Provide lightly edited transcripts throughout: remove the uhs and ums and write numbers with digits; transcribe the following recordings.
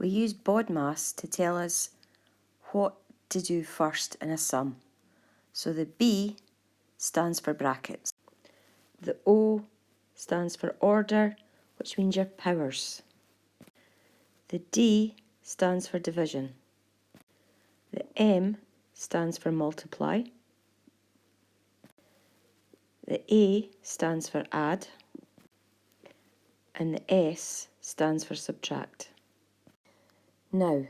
We use bodmas to tell us what to do first in a sum. So the B stands for brackets. The O stands for order, which means your powers. The D stands for division. The M stands for multiply. The A stands for add. And the S stands for subtract. Now,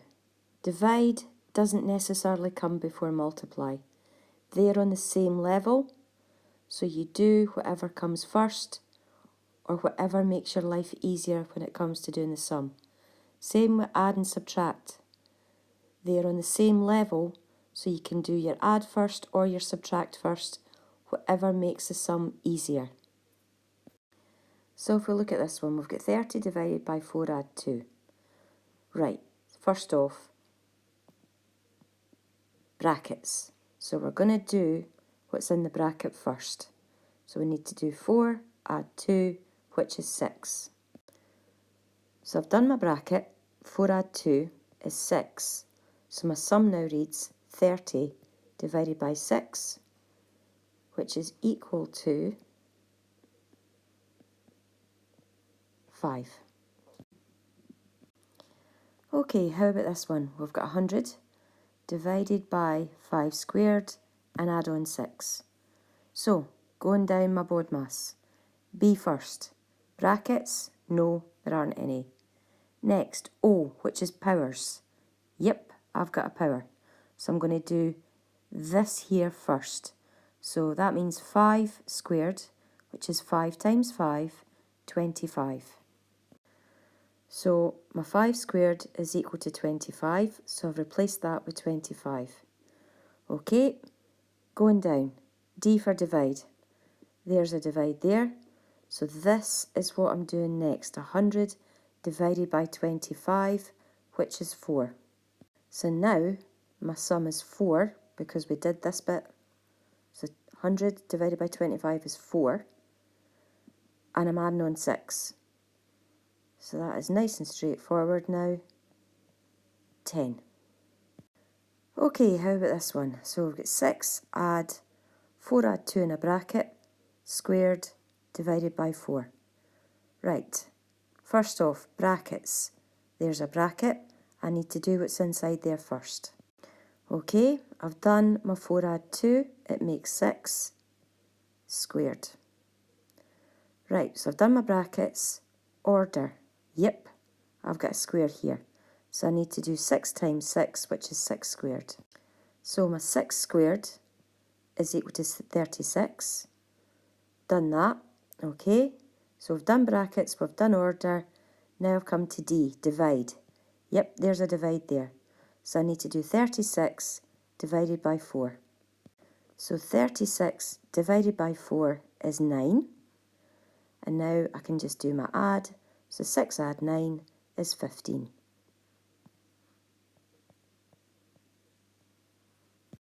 divide doesn't necessarily come before multiply. They're on the same level, so you do whatever comes first or whatever makes your life easier when it comes to doing the sum. Same with add and subtract. They're on the same level, so you can do your add first or your subtract first, whatever makes the sum easier. So if we look at this one, we've got 30 divided by 4 add 2. Right, first off, brackets. So we're going to do what's in the bracket first. So we need to do 4 add 2, which is 6. So I've done my bracket, 4 add 2 is 6. So my sum now reads 30 divided by 6, which is equal to 5. Okay, how about this one? We've got 100 divided by 5 squared and add on 6. So, going down my bodmas. B first. Brackets? No, there aren't any. Next, O, which is powers. Yep, I've got a power. So I'm going to do this here first. So that means 5 squared, which is 5 times 5, 25. So my 5 squared is equal to 25, so I've replaced that with 25. Okay, going down, D for divide. There's a divide there, so this is what I'm doing next, 100 divided by 25, which is 4. So now my sum is 4, because we did this bit. So 100 divided by 25 is 4, and I'm adding on 6. So that is nice and straightforward now. 10. Okay, how about this one? So we've got 6 add 4 add 2 in a bracket, squared divided by 4. Right, first off, brackets. There's a bracket. I need to do what's inside there first. Okay, I've done my 4 add 2. It makes 6 squared. Right, so I've done my brackets. Order. Yep, I've got a square here. So I need to do 6 times 6, which is 6 squared. So my 6 squared is equal to 36. Done that. Okay, so we've done brackets, we've done order. Now I've come to D, divide. Yep, there's a divide there. So I need to do 36 divided by 4. So 36 divided by 4 is 9. And now I can just do my add. So 6 add 9 is 15.